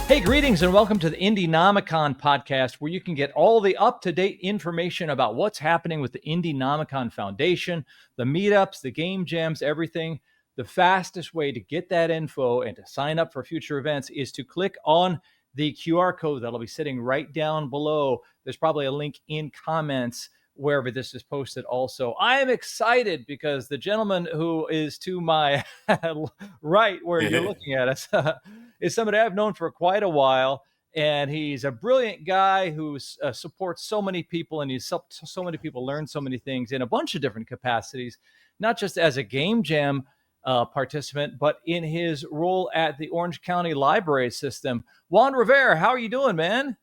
Hey, greetings and welcome to the Indienomicon podcast, where you can get all the up-to-date information about what's happening with the Indienomicon Foundation, the meetups, the game jams, everything. The fastest way to get that info and to sign up for future events is to click on the QR code that'll be sitting right down below. There's probably a link in comments wherever this is posted also. I am excited because the gentleman who is to my right, where you're looking at us, is somebody I've known for quite a while. And he's a brilliant guy who supports so many people, and he's helped so many people learn so many things in a bunch of different capacities, not just as a game jam participant, but in his role at the Orange County Library System. Juan Rivera, how are you doing, man?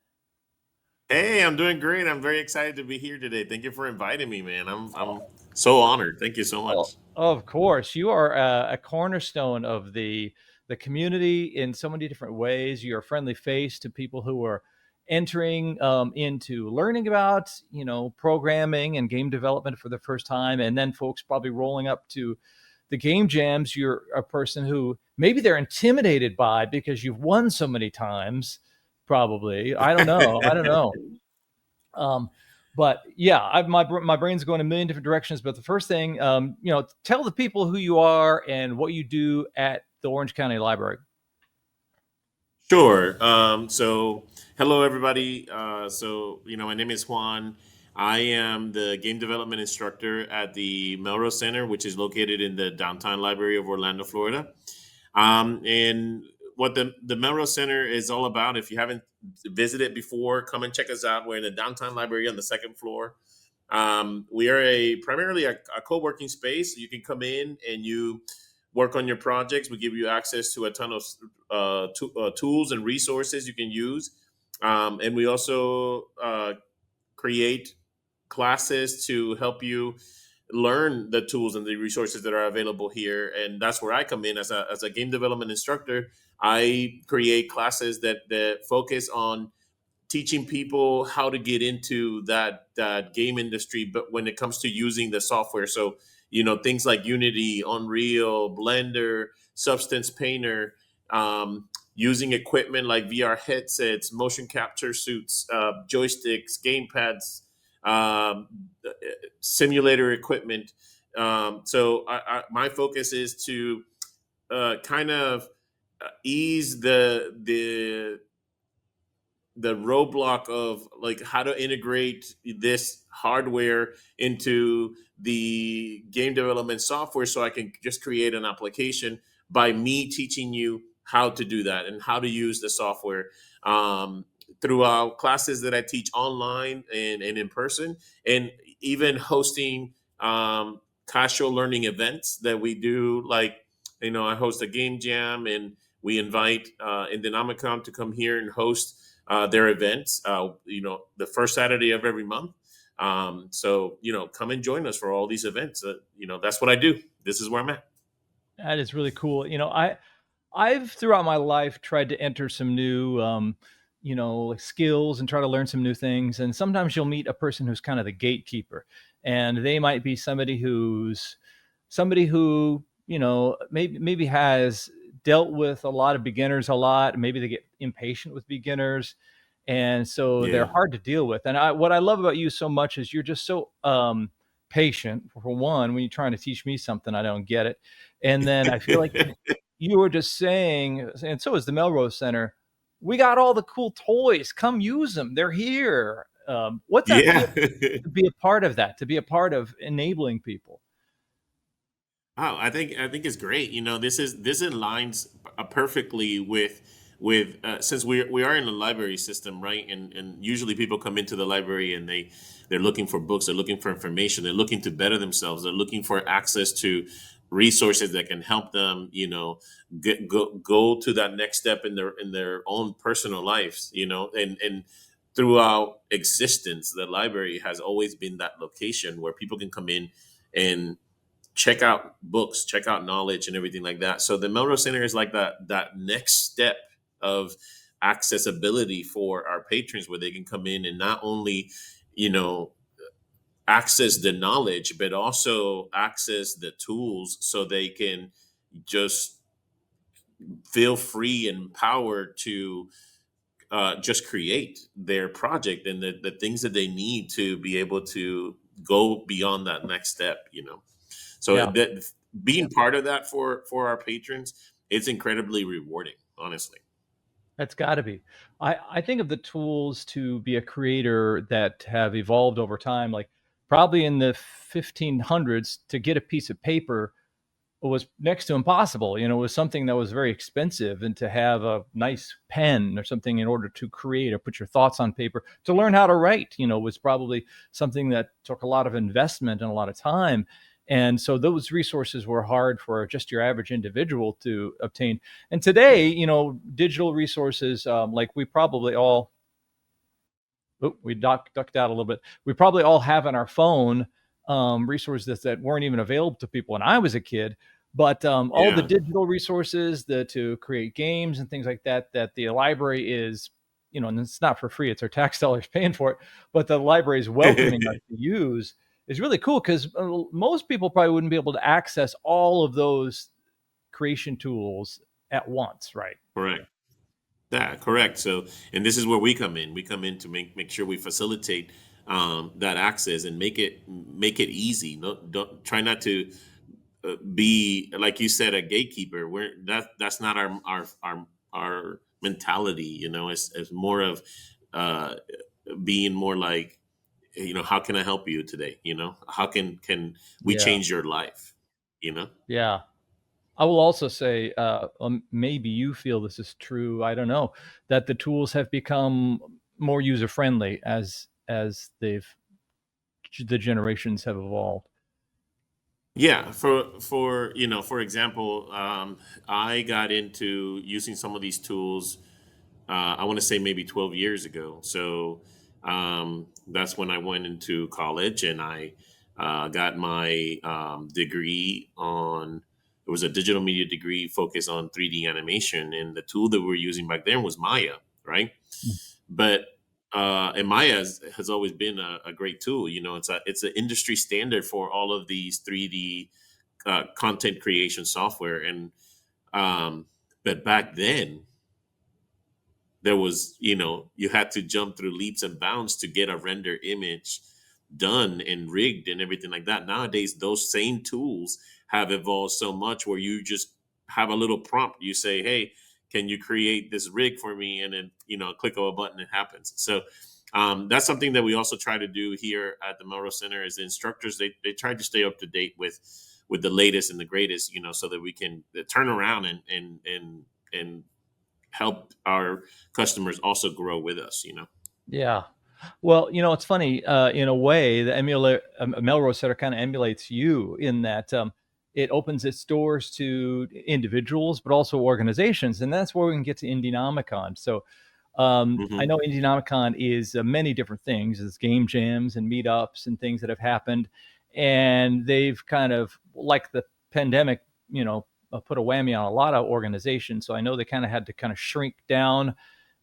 Hey, I'm doing great. I'm very excited to be here today. Thank you for inviting me, man. I'm so honored. Thank you so Oh, much. of course, you are a cornerstone of the community in so many different ways. You're a friendly face to people who are entering into learning about, programming and game development for the first time, and then folks probably rolling up to the game jams. You're a person who maybe they're intimidated by because you've won so many times. Probably, I don't know. I don't know. Um, but yeah, my brain's going a million different directions. But the first thing, tell the people who you are and what you do at the Orange County Library. Sure. Hello, everybody. My name is Juan. I am the game development instructor at the Melrose Center, which is located in the downtown library of Orlando, Florida. And what the Melrose Center is all about, if you haven't visited before, come and check us out. We're in the downtown library on the second floor. We are primarily a co-working space. You can come in and you work on your projects. We give you access to a ton of tools and resources you can use. And we also create classes to help you learn the tools and the resources that are available here. And that's where I come in as a game development instructor. I create classes that focus on teaching people how to get into that game industry, but when it comes to using the software. So, things like Unity, Unreal, Blender, Substance Painter, using equipment like VR headsets, motion capture suits, joysticks, gamepads, um, simulator equipment. My focus is to kind of ease the roadblock of like how to integrate this hardware into the game development software so I can just create an application by me teaching you how to do that and how to use the software throughout classes that I teach online and in person, and even hosting casual learning events that we do. Like, I host a game jam, and we invite Indienomicon to come here and host their events, the first Saturday of every month. Come and join us for all these events. That's what I do. This is where I'm at. That is really cool. I've throughout my life tried to enter some new, like skills and try to learn some new things. And sometimes you'll meet a person who's kind of the gatekeeper, and they might be somebody who maybe has dealt with a lot of beginners a lot. Maybe they get impatient with beginners, and so they're Yeah. hard to deal with. And what I love about you so much is you're just so patient. For one, when you're trying to teach me something, I don't get it, and then I feel like you were just saying, and so is the Melrose Center. We got all the cool toys. Come use them. They're here. What's that feel Yeah. to be a part of that? To be a part of enabling people? Oh, I think it's great. This aligns perfectly with since we are in the library system, right? And usually people come into the library and they're looking for books, they're looking for information, they're looking to better themselves, they're looking for access to resources that can help them, go to that next step in their own personal lives, and throughout existence, the library has always been that location where people can come in and check out books, check out knowledge, and everything like that. So the Melrose Center is like that next step of accessibility for our patrons, where they can come in and not only, you know, access the knowledge, but also access the tools so they can just feel free and empowered to just create their project and the things that they need to be able to go beyond that next step. So Yeah. that being part of that for our patrons, it's incredibly rewarding, honestly. That's got to be. I think of the tools to be a creator that have evolved over time. Like probably in the 1500s, to get a piece of paper was next to impossible. It was something that was very expensive, and to have a nice pen or something in order to create or put your thoughts on paper, to learn how to write, was probably something that took a lot of investment and a lot of time. And so those resources were hard for just your average individual to obtain. And today, digital resources, like we probably all, we ducked out a little bit. We probably all have on our phone resources that weren't even available to people when I was a kid. But all the Yeah. digital resources to create games and things like that, that the library is, and it's not for free, it's our tax dollars paying for it, but the library is welcoming us to use, is really cool, because most people probably wouldn't be able to access all of those creation tools at once, right? Correct. Yeah, correct. So, and this is where we come in. We come in to make sure we facilitate that access and make it easy. No, don't try not to be, like you said, a gatekeeper. That's not our mentality. It's more of uh, being more like, how can I help you today? How can we Yeah. change your life? You know. Yeah. I will also say, maybe you feel this is true. I don't know, that the tools have become more user friendly as the generations have evolved. Yeah, for example, I got into using some of these tools. I want to say maybe 12 years ago. So that's when I went into college and I got my degree on. It was a digital media degree focused on 3D animation, and the tool that we were using back then was Maya, right? But and Maya has always been a great tool. It's an industry standard for all of these 3D content creation software. And but back then there was, you had to jump through leaps and bounds to get a render image done and rigged and everything like that. Nowadays, those same tools have evolved so much where you just have a little prompt. You say, "Hey, can you create this rig for me?" And then, click of a button, it happens. So that's something that we also try to do here at the Melrose Center. As the instructors, they try to stay up to date with the latest and the greatest, so that we can turn around and help our customers also grow with us. Yeah. Well, it's funny. In a way, the Melrose Center kind of emulates you in that it opens its doors to individuals, but also organizations, and that's where we can get to Indienomicon. So, I Hmm. know Indienomicon is many different things. It's game jams and meetups and things that have happened, and they've kind of, like the pandemic, put a whammy on a lot of organizations. So I know they kind of had to kind of shrink down,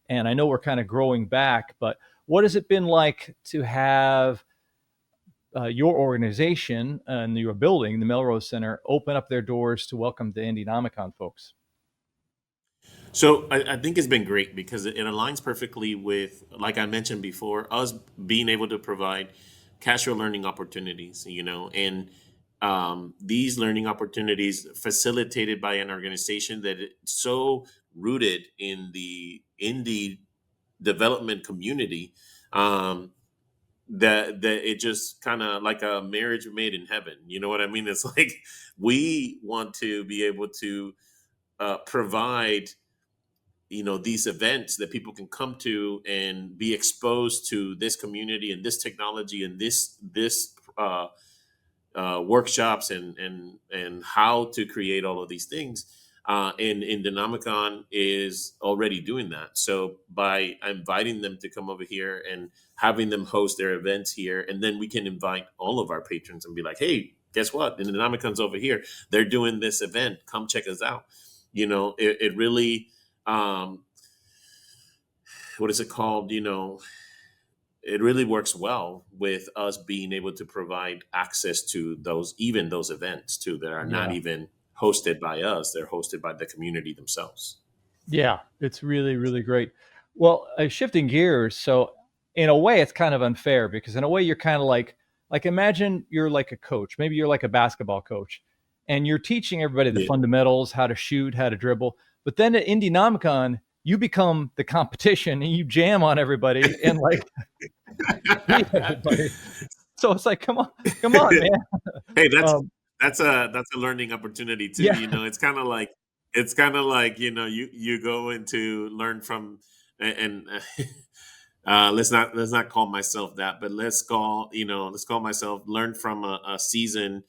and I know we're kind of growing back. But what has it been like to have your organization and your building, the Melrose Center, open up their doors to welcome the Indienomicon folks? So I think it's been great because it aligns perfectly with, like I mentioned before, us being able to provide casual learning opportunities, and these learning opportunities facilitated by an organization that is so rooted in the indie development community, that it just kind of like a marriage made in heaven. You know what I mean? It's like we want to be able to provide, these events that people can come to and be exposed to this community and this technology and this workshops and how to create all of these things. And Denomicon is already doing that. So by inviting them to come over here and having them host their events here, and then we can invite all of our patrons and be like, "Hey, guess what? The Denomicon's over here. They're doing this event. Come check us out." It really, um, what is it called? It really works well with us being able to provide access to those events too, that are not Yeah. even hosted by us. They're hosted by the community themselves. Yeah, it's really, really great. Well, shifting gears, so in a way, it's kind of unfair because in a way, you're kind of like imagine you're like a coach. Maybe you're like a basketball coach, and you're teaching everybody the Yeah. fundamentals, how to shoot, how to dribble. But then at Indienomicon, you become the competition and you jam on everybody and like beat everybody. So it's like, come on, man. Hey, Um, that's a learning opportunity too. yeah, You know, it's kind of like you go into learn from and let's not call myself that, but let's call myself learn from a seasoned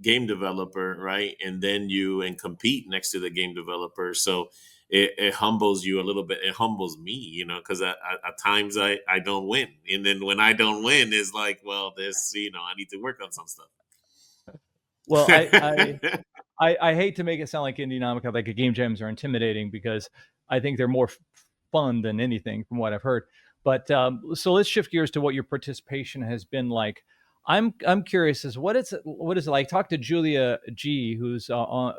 game developer, right? And then you and compete next to the game developer. So it humbles you a little bit. It humbles me, because at times I don't win, and then when I don't win, it's like, well, this I need to work on some stuff. well, I hate to make it sound like Indienomica, like game jams are intimidating because I think they're more fun than anything from what I've heard. But so let's shift gears to what your participation has been like. I'm curious as what is it like? Talk to Julia G, who's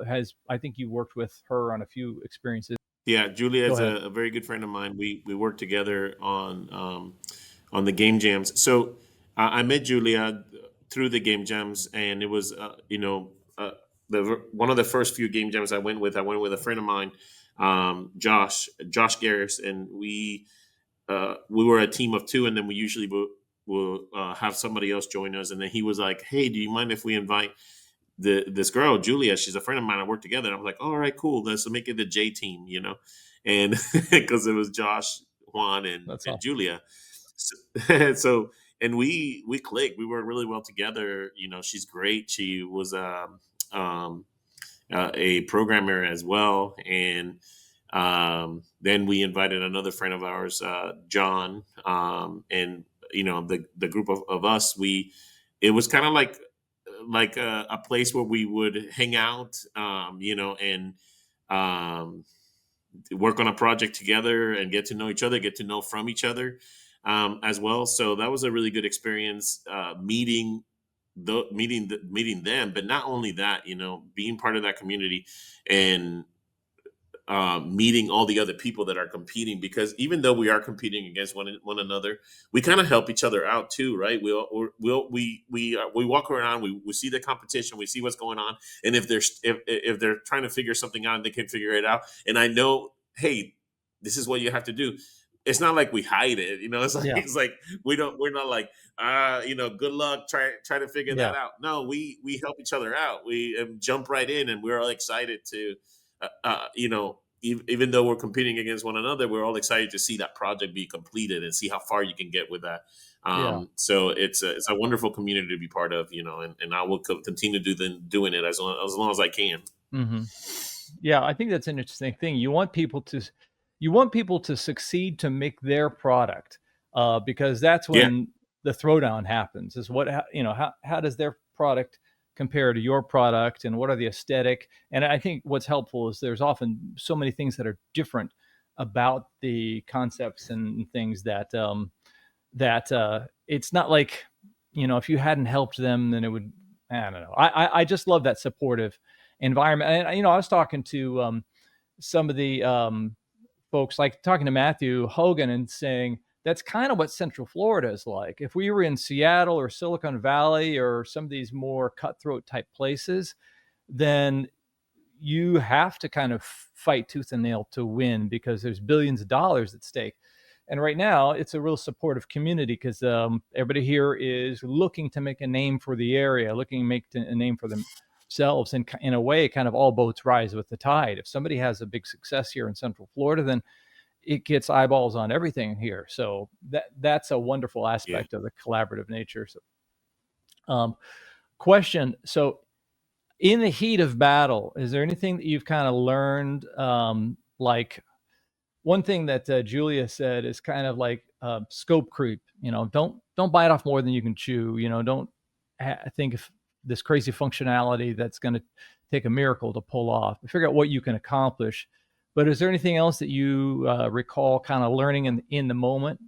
has I think you worked with her on a few experiences. Yeah, Julia Go is ahead. a very good friend of mine. We work together on the game jams. So I met Julia through the game jams, and it was the one of the first few game jams I went with. I went with a friend of mine, Josh Garris, and we were a team of two, and then we usually will have somebody else join us. And then he was like, "Hey, do you mind if we invite this girl, Julia? She's a friend of mine. I work together." And I'm like, "All right, cool. Let's make it the J team," and because it was Josh, Juan, and That's and all. Julia. So and we clicked. We worked really well together. She's great. She was a programmer as well, and then we invited another friend of ours, John, and the group of us. It was kind of like a place where we would hang out, and um, work on a project together and get to know each other, get to know from each other as well. So that was a really good experience, meeting them. But not only that, being part of that community and meeting all the other people that are competing, because even though we are competing against one another, we kind of help each other out too, right? We walk around, we see the competition, we see what's going on, and if they're trying to figure something out, they can figure it out. And I know, hey, this is what you have to do. It's not like we hide it, it's like Yeah, we're not like good luck, try to figure that yeah, out. No, we help each other out. We jump right in, and we're all excited to even though we're competing against one another, we're all excited to see that project be completed and see how far you can get with that. yeah. So it's a wonderful community to be part of, and I will continue doing it as long as I can. hmm Yeah, I think that's an interesting thing. You want people to succeed to make their product, because that's Yeah, when the throwdown happens. Is what how does their product compare to your product, and what are the aesthetic? And I think what's helpful is there's often so many things that are different about the concepts and things that it's not like if you hadn't helped them, then it would. I don't know. I just love that supportive environment. And I was talking to some of the folks, like talking to Matthew Hogan, and saying that's kind of what Central Florida is like. If we were in Seattle or Silicon Valley or some of these more cutthroat type places, then you have to kind of fight tooth and nail to win because there's billions of dollars at stake. And right now, it's a real supportive community because everybody here is looking to make a name for the area, looking to make a name for themselves. And in a way, kind of all boats rise with the tide. If somebody has a big success here in Central Florida, then it gets eyeballs on everything here. So that's a wonderful yeah. aspect of the collaborative nature. So, um, question. So in the heat of battle, is there anything that you've kind of learned? Like one thing that Julia said is kind of like scope creep. Don't bite off more than you can chew. Don't think of this crazy functionality that's going to take a miracle to pull off. Figure out what you can accomplish. But is there anything else that you recall kind of learning in the moment?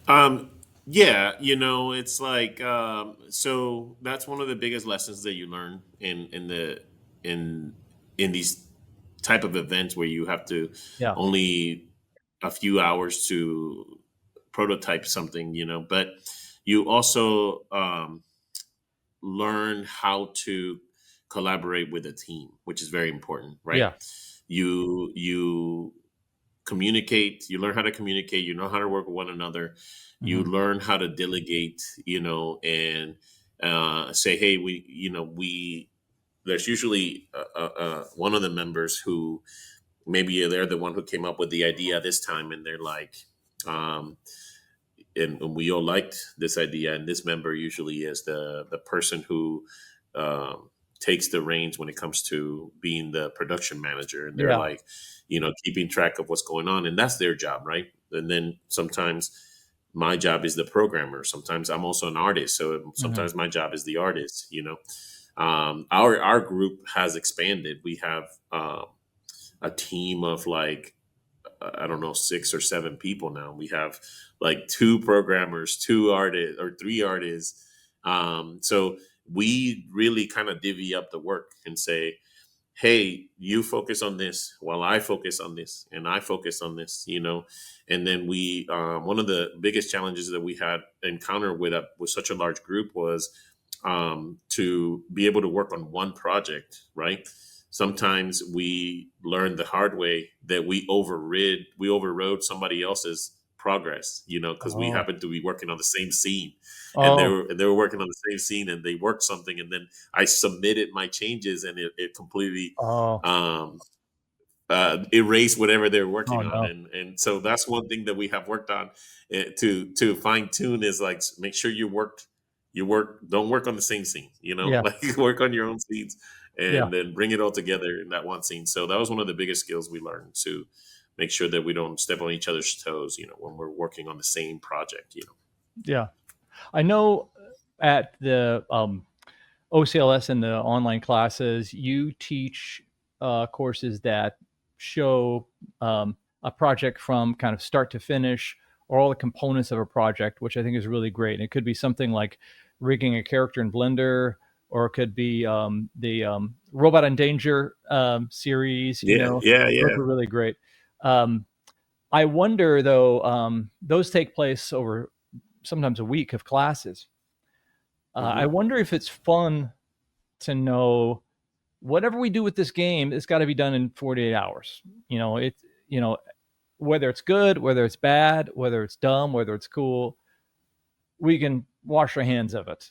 Um, yeah, it's like so that's one of the biggest lessons that you learn in in these type of events where you have to Yeah. only a few hours to prototype something, but you also learn how to collaborate with a team, which is very important, right? Yeah. You communicate, you learn how to communicate, you know how to work with one another, you Hmm. learn how to delegate, and say, hey, we there's usually one of the members who maybe they're the one who came up with the idea this time, and they're like, um, and we all liked this idea, and this member usually is the person who takes the reins when it comes to being the production manager, and they're Yeah. like, keeping track of what's going on, and that's their job, right? And then sometimes my job is the programmer. Sometimes I'm also an artist, so Hmm. sometimes my job is the artist. Our group has expanded. We have a team of like, I don't know, 6 or 7 people now. We have like 2 programmers, 2 artists, or 3 artists. So we really kind of divvy up the work and say, hey, you focus on this while I focus on this, and I focus on this. And then we, one of the biggest challenges that we had encountered with such a large group was to be able to work on one project, right? Sometimes we learned the hard way that we overrode somebody else's progress, because we Oh. happened to be working on the same scene, and they Oh. were they were working on the same scene, and they worked something, and then I submitted my changes, and it completely Oh. um, erase whatever they're Oh working on, no. and so that's one thing that we have worked on, to fine tune, is like, make sure you work don't work on the same scene, Yeah. like work on your own scenes, Yeah. and then bring it all together in that one scene. So that was one of the biggest skills we learned, to make sure that we don't step on each other's toes, when we're working on the same project. Yeah. I know at the OCLS and the online classes, you teach courses that show a project from kind of start to finish, or all the components of a project, which I think is really great. And it could be something like rigging a character in Blender, or it could be the Robot in Danger series. Yeah, yeah, Those yeah. are really great. Um, I wonder though, those take place over sometimes a week of classes. I Hmm. wonder if it's fun to know whatever we do with this game, it's got to be done in 48 hours. It, you know, whether it's good, whether it's bad, whether it's dumb, whether it's cool, we can wash our hands of it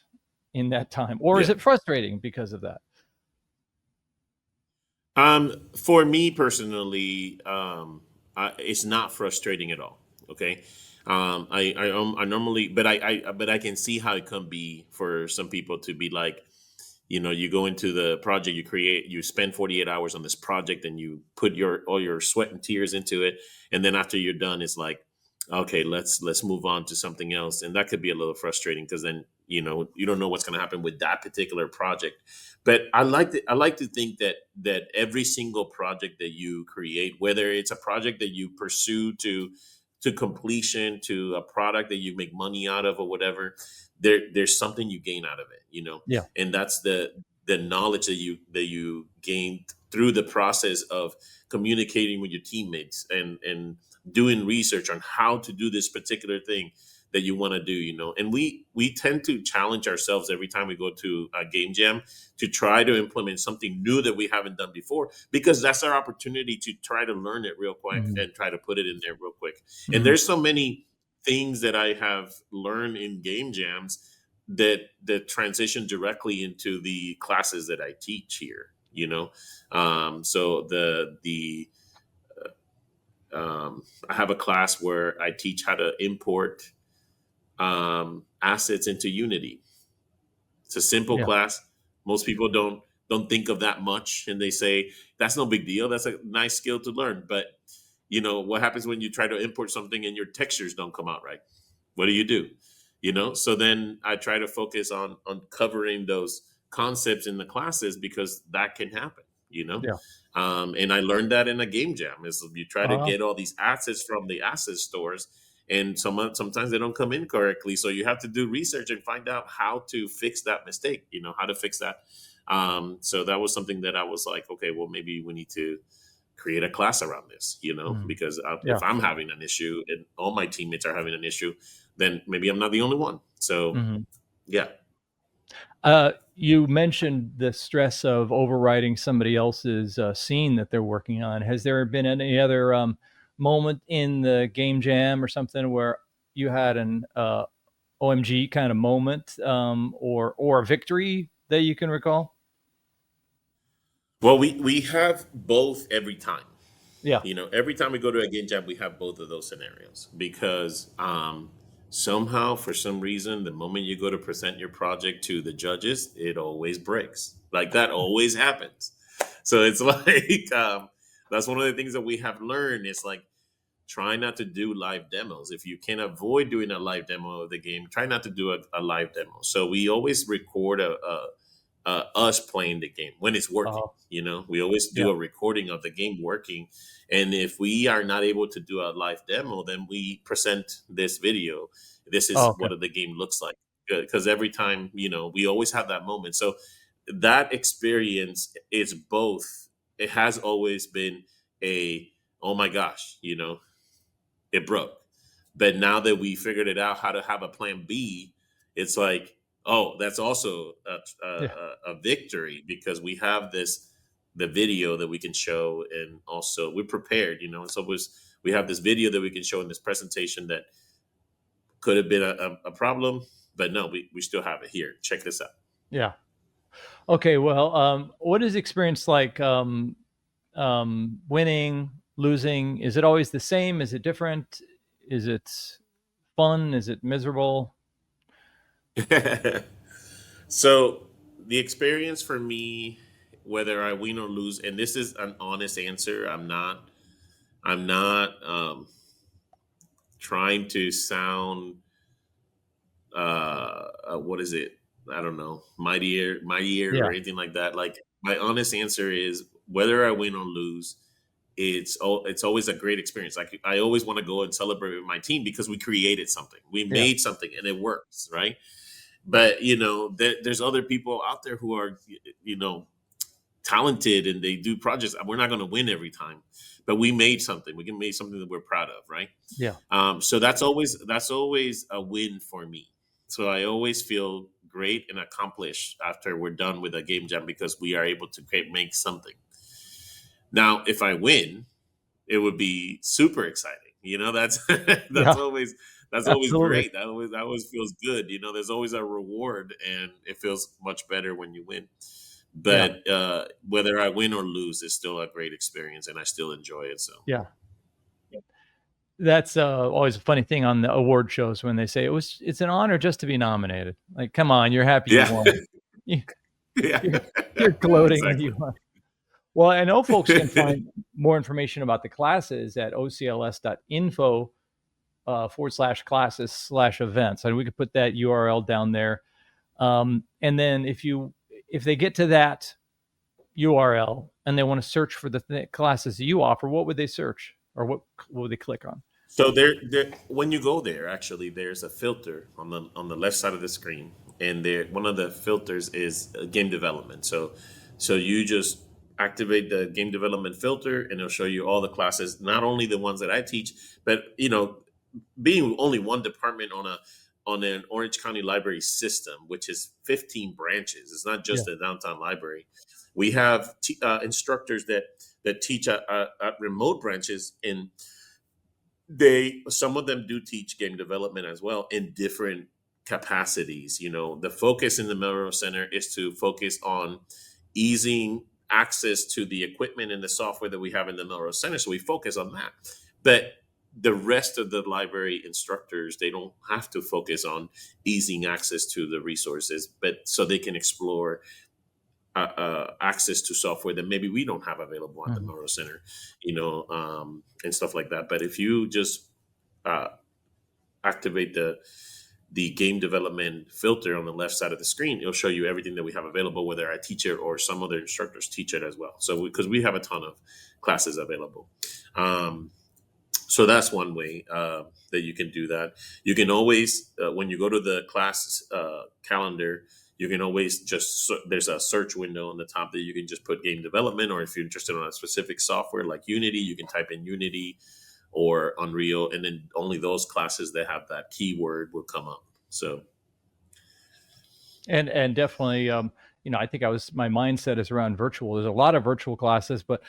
in that time. Or is Yeah. it frustrating because of that? For me personally, it's not frustrating at all. Okay. I normally, but I can see how it can be for some people to be like, you go into the project, you spend 48 hours on this project, and you put all your sweat and tears into it, and then after you're done, it's like, okay, let's move on to something else, and that could be a little frustrating, because then you don't know what's going to happen with that particular project. But I like to think that every single project that you create, whether it's a project that you pursue to completion, to a product that you make money out of, or whatever, there's something you gain out of it. Yeah. And that's the knowledge that you gain through the process of communicating with your teammates, and doing research on how to do this particular thing that you want to do. And we tend to challenge ourselves every time we go to a game jam, to try to implement something new that we haven't done before, because that's our opportunity to try to learn it real quick, Hmm. and try to put it in there real quick. And Hmm. there's so many things that I have learned in game jams that transition directly into the classes that I teach here. So the I have a class where I teach how to import assets into Unity. It's a simple Yeah. class. Most people don't think of that much, and they say that's no big deal. That's a nice skill to learn. But what happens when you try to import something and your textures don't come out right? What do? So then I try to focus on covering those concepts in the classes, because that can happen. You know, Yeah. and I learned that in a game jam. Is you try to Uh, get all these assets from the asset stores, and sometimes they don't come in correctly, so you have to do research and find out how to fix that mistake, how to fix that. So that was something that I was like, okay, well, maybe we need to create a class around this, Mm. because Yeah. if I'm having an issue and all my teammates are having an issue, then maybe I'm not the only one. So Mhm. yeah. You mentioned the stress of overriding somebody else's scene that they're working on. Has there been any other moment in the game jam or something where you had an OMG kind of moment, or a victory that you can recall? Well, we have both every time. Yeah. Every time we go to a game jam, we have both of those scenarios because somehow, for some reason, the moment you go to present your project to the judges, it always breaks. Like that always happens. So it's like that's one of the things that we have learned. Is like try not to do live demos. If you can avoid doing a live demo of the game, try not to do a live demo. So we always record us playing the game when it's working. Oh, We always yeah. do a recording of the game working. And if we are not able to do a live demo, then we present this video. This Oh, is okay. what the game looks like. Because every time, we always have that moment. So that experience is both. It has always been a, oh my gosh, it broke. But now that we figured it out how to have a plan B, it's like, oh, that's also Yeah. a victory because we have the video that we can show, and also we're prepared. And so we have this video that we can show in this presentation that could have been a problem, but no, we still have it here. Check this out. Yeah. Okay. Well, what is experience like? Winning, losing? Is it always the same? Is it different? Is it fun? Is it miserable? So the experience for me, whether I win or lose, and this is an honest answer, I'm not trying to sound what is it? I don't know, mightier or Yeah. anything like that. Like my honest answer is whether I win or lose, it's always a great experience. Like I always want to go and celebrate with my team because we created something, we Yeah. made something, and it works, right? But there's other people out there who are you know talented and they do projects. We're not going to win every time, but we made something. We can make something that we're proud of, right? Yeah. So that's always a win for me. So I always feel great and accomplished after we're done with a game jam because we are able to make something. Now, if I win, it would be super exciting. That's that's Yeah. always that's always Absolutely. great. That always feels good. There's always a reward, and it feels much better when you win. Yeah. But whether I win or lose is still a great experience, and I still enjoy it. So Yeah. That's always a funny thing on the award shows when they say it's an honor just to be nominated. Like, come on, you're happy you yeah, won. You, yeah, you're, you're gloating that you exactly. won. Well, I know folks can find more information about the classes at ocls.info /classes/events. And we could put that URL down there. And then if they get to that URL and they want to search for the classes that you offer, what would they search, or what would they click on? So there, when you go there, actually, there's a filter on the left side of the screen, and there one of the filters is game development. So you just activate the game development filter, and it'll show you all the classes, not only the ones that I teach, but being only one department on an Orange County library system, which is 15 branches. It's not Yeah. just a downtown library. We have instructors that teach at remote branches, and some of them do teach game development as well in different capacities. The focus in the Melrose Center is to focus on easing access to the equipment and the software that we have in the Melrose Center. So we focus on that. But the rest of the library instructors, they don't have to focus on easing access to the resources, but so they can explore access to software that maybe we don't have available at the Mhm. Melrose Center, and stuff like that. But if you just uh, activate the game development filter on the left side of the screen, it'll show you everything that we have available, whether I teach it or some other instructors teach it as well. So because we have a ton of classes available. So that's one way that you can do that. You can always, when you go to the class calendar, You can always there's a search window on the top that you can just put game development, or if you're interested in a specific software like Unity, you can type in Unity or Unreal, and then only those classes that have that keyword will come up. So And definitely, I think my mindset is around virtual. There's a lot of virtual classes, but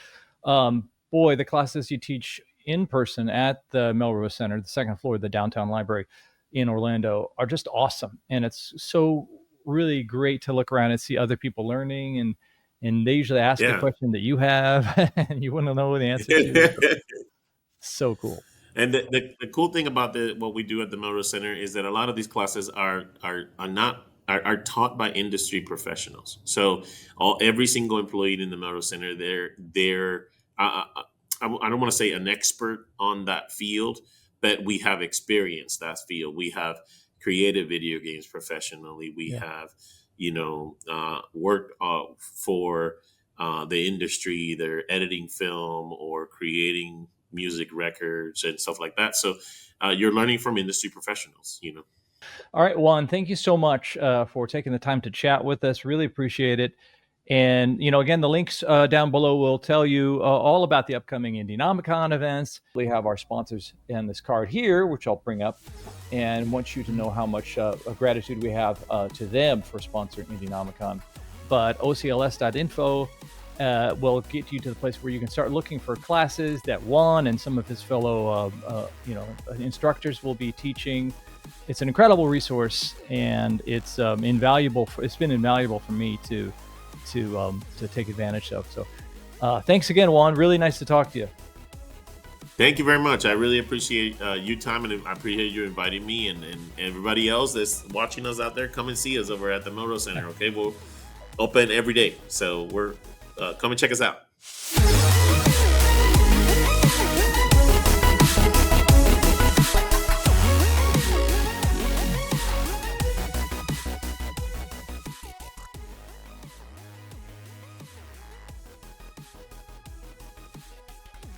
boy, the classes you teach in person at the Melrose Center, the second floor of the downtown library in Orlando, are just awesome. And it's so really great to look around and see other people learning, and they usually ask a yeah. question that you have and you want to know the answer to. So, so cool. And the cool thing about what we do at the Melrose Center is that a lot of these classes are taught by industry professionals. So every single employee in the Melrose Center, they're I don't want to say an expert on that field, but we have experienced that field. We have created video games professionally. We Yeah. have worked for the industry. They're editing film or creating music records and stuff like that. So you're learning from industry professionals. All right, Juan, thank you so much for taking the time to chat with us. Really appreciate it. And, again, the links down below will tell you all about the upcoming Indienomicon events. We have our sponsors in this card here, which I'll bring up, and want you to know how much gratitude we have to them for sponsoring Indienomicon. But ocls.info will get you to the place where you can start looking for classes that Juan and some of his fellow, instructors will be teaching. It's an incredible resource, and it's invaluable. It's been invaluable for me to take advantage of. So, thanks again, Juan. Really nice to talk to you. Thank you very much. I really appreciate your time, and I appreciate you inviting me, and everybody else that's watching us out there. Come and see us over at the Melrose Center. Okay, we'll open every day, so we're come and check us out.